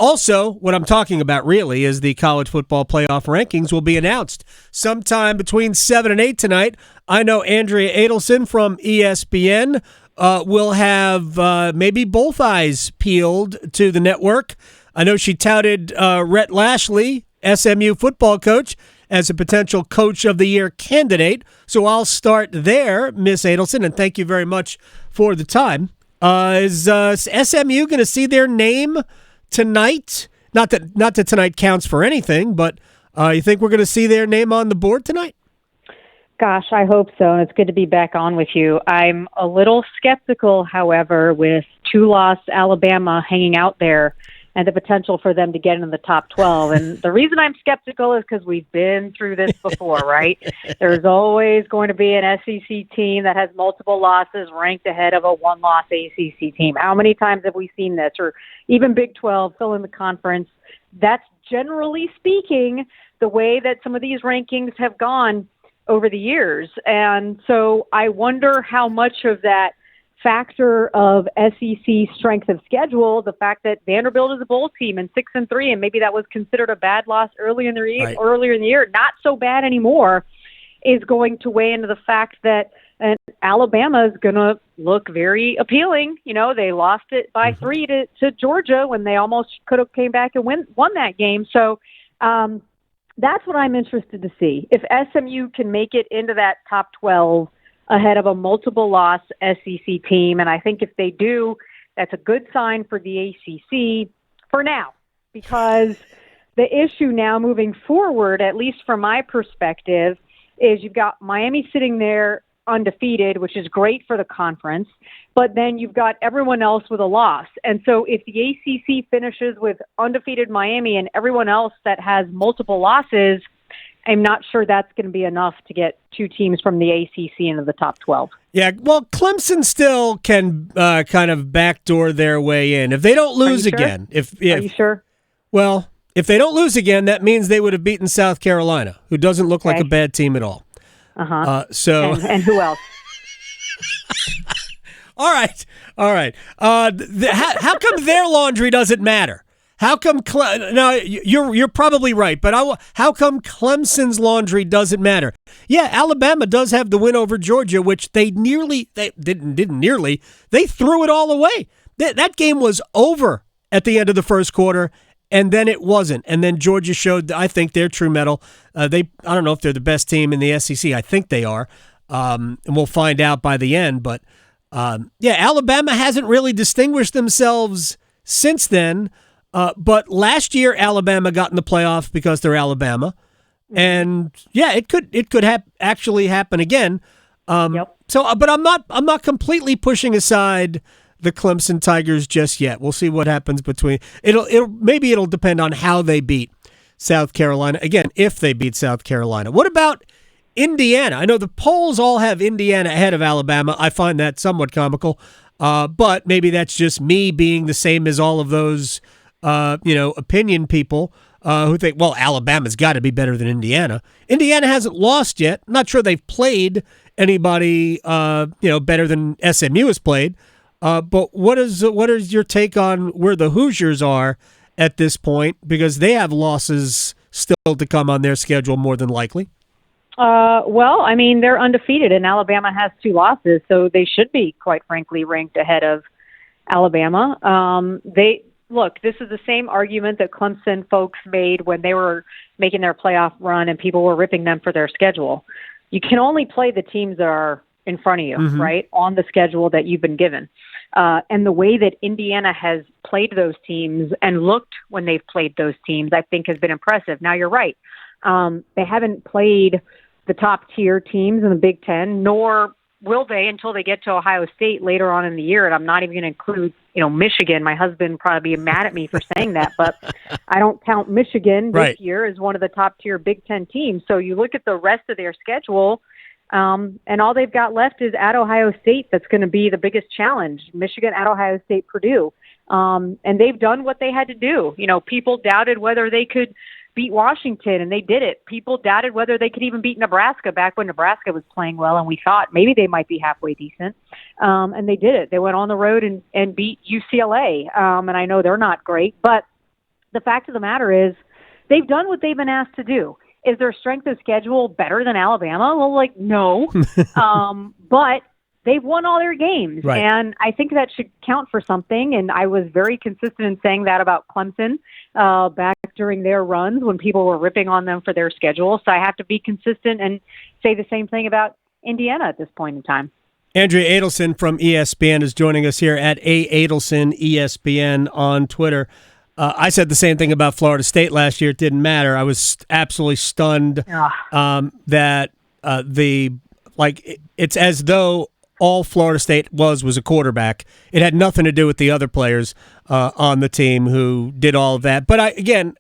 Also, what I'm talking about really is the college football playoff rankings will be announced sometime between 7 and 8 tonight. I know Andrea Adelson from ESPN will have maybe both eyes peeled to the network. I know she touted Rhett Lashley, SMU football coach, as a potential Coach of the Year candidate. So I'll start there, Miss Adelson, and thank you very much for the time. Is SMU going to see their name tonight? Not that tonight counts for anything, but you think we're going to see their name on the board tonight? Gosh, I hope so, and it's good to be back on with you. I'm a little skeptical, however, with two-loss Alabama hanging out there and the potential for them to get in the top 12. And the reason I'm skeptical is because we've been through this before, right? There's always going to be an SEC team that has multiple losses ranked ahead of a one-loss ACC team. How many times have we seen this? Or even Big 12, fill in the conference. That's generally speaking the way that some of these rankings have gone over the years. And so I wonder how much of that factor of SEC strength of schedule, the fact that Vanderbilt is a bowl team and 6-3, and maybe that was considered a bad loss earlier in the year, not so bad anymore, is going to weigh into the fact that Alabama is going to look very appealing. You know, they lost it by 3 to Georgia when they almost could have came back and won that game. So that's what I'm interested to see. If SMU can make it into that top 12 ahead of a multiple-loss SEC team, and I think if they do, that's a good sign for the ACC for now, because the issue now moving forward, at least from my perspective, is you've got Miami sitting there undefeated, which is great for the conference, but then you've got everyone else with a loss. And so if the ACC finishes with undefeated Miami and everyone else that has multiple losses, I'm not sure that's going to be enough to get two teams from the ACC into the top 12. Yeah, well, Clemson still can kind of backdoor their way in. If they don't lose again. Are you sure? Well, if they don't lose again, that means they would have beaten South Carolina, who doesn't look like a bad team at all. And who else? All right. How come their laundry doesn't matter? How come now you're probably right, but how come Clemson's laundry doesn't matter? Yeah, Alabama does have the win over Georgia, which they threw it all away. That game was over at the end of the first quarter, and then it wasn't. And then Georgia showed, I think, their true mettle. I don't know if they're the best team in the SEC. I think they are, and we'll find out by the end. But Alabama hasn't really distinguished themselves since then. But last year, Alabama got in the playoff because they're Alabama, and it could actually happen again. So, but I'm not completely pushing aside the Clemson Tigers just yet. We'll see what happens between maybe it'll depend on how they beat South Carolina again, if they beat South Carolina. What about Indiana? I know the polls all have Indiana ahead of Alabama. I find that somewhat comical, but maybe that's just me being the same as all of those. Opinion people who think, well, Alabama's got to be better than Indiana. Indiana hasn't lost yet. I'm not sure they've played anybody, better than SMU has played. But what is your take on where the Hoosiers are at this point? Because they have losses still to come on their schedule, more than likely. They're undefeated, and Alabama has 2 losses, so they should be, quite frankly, ranked ahead of Alabama. Look, this is the same argument that Clemson folks made when they were making their playoff run and people were ripping them for their schedule. You can only play the teams that are in front of you, right, on the schedule that you've been given. And the way that Indiana has played those teams and looked when they've played those teams, I think has been impressive. Now, you're right. They haven't played the top-tier teams in the Big Ten, nor will they until they get to Ohio State later on in the year. And I'm not even going to include, Michigan. My husband would probably be mad at me for saying that, but I don't count Michigan this year as one of the top-tier Big Ten teams. So you look at the rest of their schedule, and all they've got left is at Ohio State. That's going to be the biggest challenge. Michigan, at Ohio State, Purdue. And they've done what they had to do. People doubted whether they could beat Washington, and they did it. People doubted whether they could even beat Nebraska back when Nebraska was playing well, and we thought maybe they might be halfway decent. And they did it. They went on the road and beat UCLA. And I know they're not great, but the fact of the matter is they've done what they've been asked to do. Is their strength of schedule better than Alabama? Well, no. But they've won all their games, right. And I think that should count for something. And I was very consistent in saying that about Clemson back during their runs when people were ripping on them for their schedule. So I have to be consistent and say the same thing about Indiana at this point in time. Andrea Adelson from ESPN is joining us here at A. Adelson ESPN on Twitter. I said the same thing about Florida State last year. It didn't matter. I was absolutely stunned that it's as though all Florida State was a quarterback. It had nothing to do with the other players on the team who did all of that. But I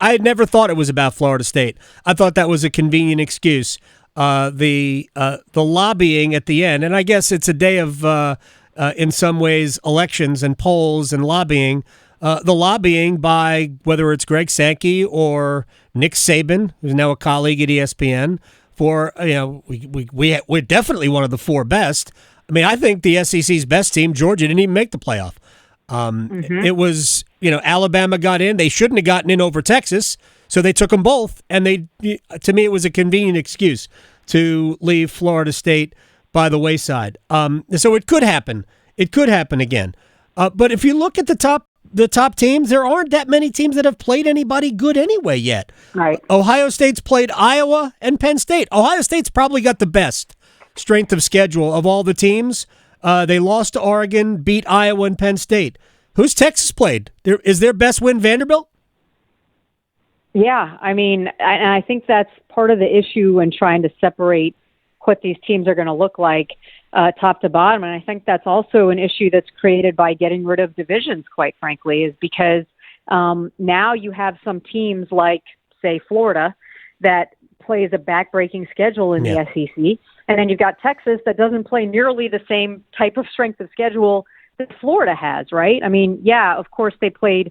had never thought it was about Florida State. I thought that was a convenient excuse. The lobbying at the end, and I guess it's a day of, in some ways, elections and polls and lobbying. The lobbying by whether it's Greg Sankey or Nick Saban, who's now a colleague at ESPN, for we're definitely one of the four best. I mean, I think the SEC's best team, Georgia, didn't even make the playoff. It was Alabama got in. They shouldn't have gotten in over Texas, so they took them both. And to me, it was a convenient excuse to leave Florida State by the wayside. So it could happen. It could happen again. But if you look at the top teams, there aren't that many teams that have played anybody good anyway yet. Right. Ohio State's played Iowa and Penn State. Ohio State's probably got the best strength of schedule of all the teams. They lost to Oregon, beat Iowa and Penn State. Who's Texas played? Is their best win Vanderbilt? Yeah, I mean, and I think that's part of the issue when trying to separate what these teams are going to look like top to bottom. And I think that's also an issue that's created by getting rid of divisions, quite frankly, is because now you have some teams like, say, Florida that plays a backbreaking schedule in the SEC. And then you've got Texas that doesn't play nearly the same type of strength of schedule that Florida has, right? I mean, yeah, of course they played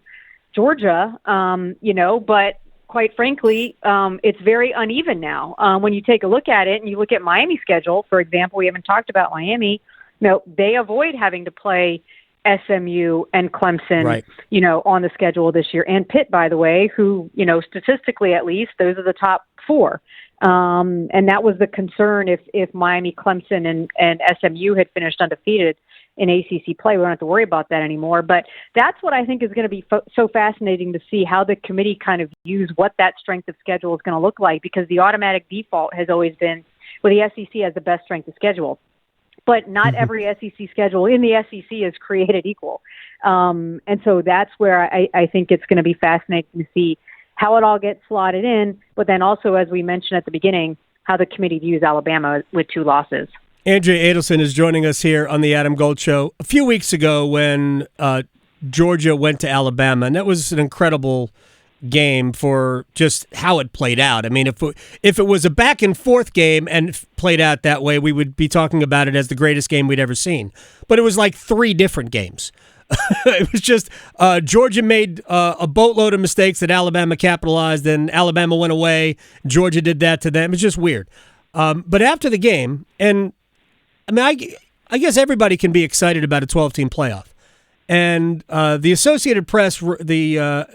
Georgia, but quite frankly, it's very uneven now. When you take a look at it and you look at Miami's schedule, for example, we haven't talked about Miami. They avoid having to play SMU and Clemson, right, on the schedule this year. And Pitt, by the way, who, statistically at least, those are the top four. And that was the concern if Miami, Clemson, and SMU had finished undefeated in ACC play. We don't have to worry about that anymore. But that's what I think is going to be so fascinating to see how the committee kind of views what that strength of schedule is going to look like, because the automatic default has always been, well, the SEC has the best strength of schedule. But not every SEC schedule in the SEC is created equal. And so that's where I think it's going to be fascinating to see how it all gets slotted in, but then also, as we mentioned at the beginning, how the committee views Alabama with 2 losses. Andrea Adelson is joining us here on the Adam Gold Show. A few weeks ago when Georgia went to Alabama, and that was an incredible game for just how it played out. I mean, if it was a back-and-forth game and played out that way, we would be talking about it as the greatest game we'd ever seen. But it was like 3 different games. It was just Georgia made a boatload of mistakes that Alabama capitalized, and Alabama went away. Georgia did that to them. It's just weird. But after the game, and I mean, I guess everybody can be excited about a 12-team playoff. And the Associated Press, I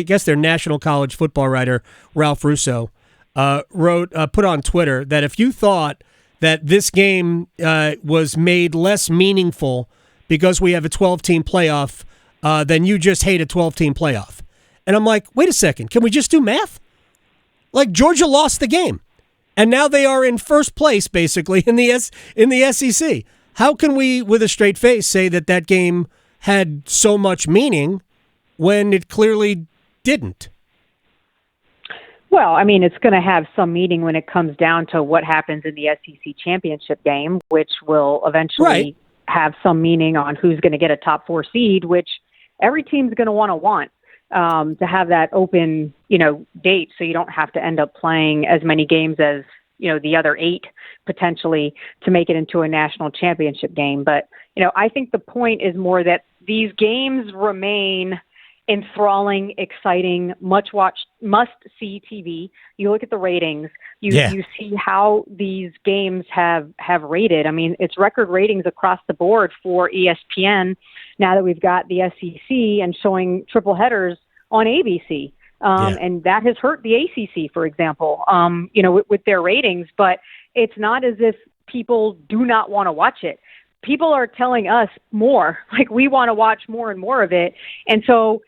guess their national college football writer, Ralph Russo, put on Twitter that if you thought that this game was made less meaningful because we have a 12-team playoff, then you just hate a 12-team playoff. And I'm like, wait a second, can we just do math? Like, Georgia lost the game, and now they are in first place, basically, in the SEC. How can we, with a straight face, say that game had so much meaning when it clearly didn't? Well, I mean, it's going to have some meaning when it comes down to what happens in the SEC championship game, which will eventually have some meaning on who's going to get a top 4 seed, which every team's going to want to have that open, date, so you don't have to end up playing as many games as, the other 8 potentially to make it into a national championship game. But, I think the point is more that these games remain enthralling, exciting, must-see TV. You look at the ratings, you see how these games have rated. I mean, it's record ratings across the board for ESPN now that we've got the SEC and showing triple headers on ABC. And that has hurt the ACC, for example, with their ratings. But it's not as if people do not want to watch it. People are telling us more, like we want to watch more and more of it. And so,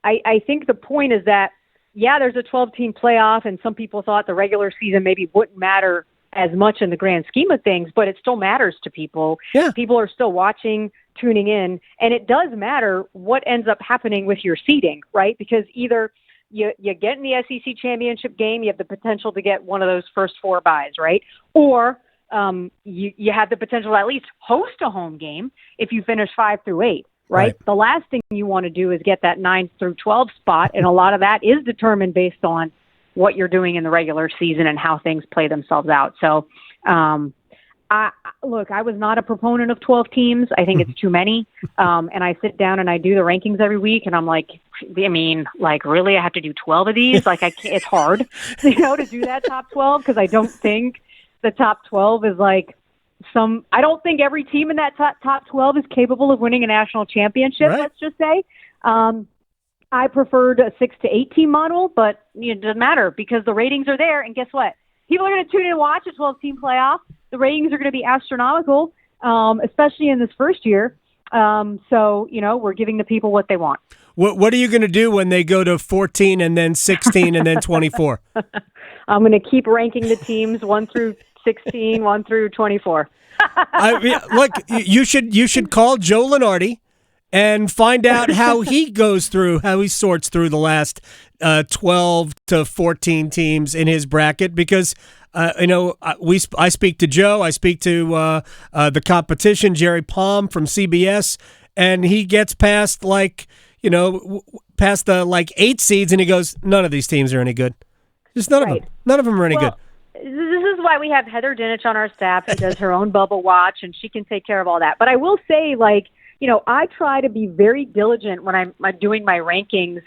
I think the point is that, there's a 12-team playoff, and some people thought the regular season maybe wouldn't matter as much in the grand scheme of things, but it still matters to people. Yeah. People are still watching, tuning in, and it does matter what ends up happening with your seeding, right? Because either you get in the SEC championship game, you have the potential to get one of those first 4 byes, right? Or you have the potential to at least host a home game if you finish 5 through 8. Right? The last thing you want to do is get that 9 through 12 spot, and a lot of that is determined based on what you're doing in the regular season and how things play themselves out. So, I was not a proponent of 12 teams. I think it's too many. And I sit down and I do the rankings every week, and I'm like, really, I have to do 12 of these? Like, I can't, it's hard, to do that top 12, because I don't think the top 12 is like. I don't think every team in that top 12 is capable of winning a national championship, right. Let's just say. I preferred a 6 to 8 team model, but it doesn't matter because the ratings are there. And guess what? People are going to tune in and watch a 12-team playoff. The ratings are going to be astronomical, especially in this first year. So, we're giving the people what they want. What are you going to do when they go to 14 and then 16 and then 24? I'm going to keep ranking the teams 1 through 16, 1 through 24. Look, you should call Joe Lunardi and find out how he sorts through the last 12 to 14 teams in his bracket, because I speak to Joe, I speak to the competition, Jerry Palm from CBS, and he gets past past the 8 seeds, and he goes, none of these teams are any good. Just none of them. None of them are any good. This is why we have Heather Dinich on our staff, who does her own bubble watch, and she can take care of all that. But I will say, I try to be very diligent when I'm doing my rankings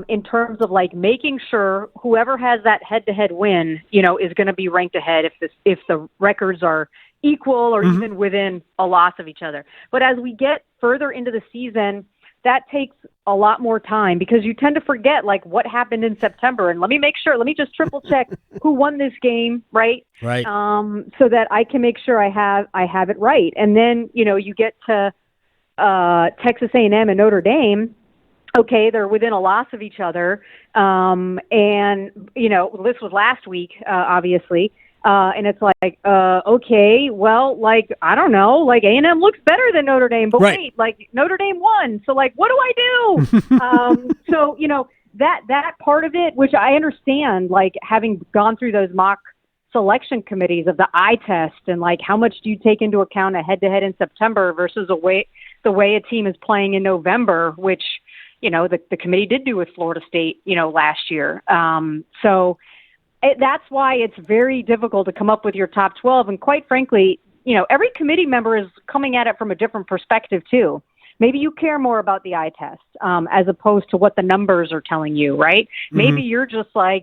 in terms of making sure whoever has that head-to-head win, is going to be ranked ahead if the records are equal or even within a loss of each other. But as we get further into the season, that takes a lot more time because you tend to forget what happened in September. And let me just triple check who won this game, right? Right. So that I can make sure I have it right. And then, you get to Texas A&M and Notre Dame. Okay, they're within a loss of each other. And, this was last week, obviously. And it's okay, well, I don't know, A&M looks better than Notre Dame, but right. wait, Notre Dame won. So what do I do? So, that part of it, which I understand, having gone through those mock selection committees of the eye test and how much do you take into account a head-to-head in September versus the way a team is playing in November, which, the committee did do with Florida State, last year. That's why it's very difficult to come up with your top 12. And quite frankly, every committee member is coming at it from a different perspective too. Maybe you care more about the eye test as opposed to what the numbers are telling you, right? Mm-hmm. Maybe you're just the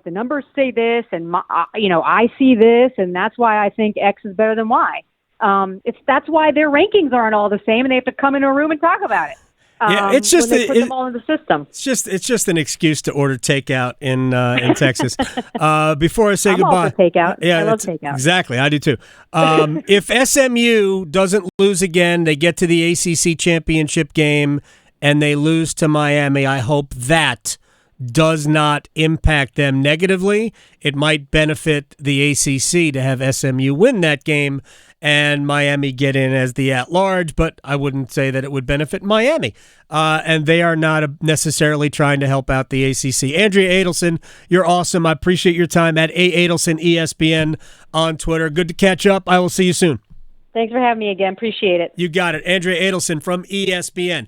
numbers say this and, I see this and that's why I think X is better than Y. That's why their rankings aren't all the same and they have to come into a room and talk about it. Yeah, it's just when they put them all in the system. It's just an excuse to order takeout in Texas. Before I say I'm goodbye, all for takeout. I love takeout. Exactly, I do too. If SMU doesn't lose again, they get to the ACC championship game and they lose to Miami. I hope that does not impact them negatively. It might benefit the ACC to have SMU win that game and Miami get in as the at-large, but I wouldn't say that it would benefit Miami. And they are not necessarily trying to help out the ACC. Andrea Adelson, you're awesome. I appreciate your time at Adelson ESPN on Twitter. Good to catch up. I will see you soon. Thanks for having me again. Appreciate it. You got it. Andrea Adelson from ESPN.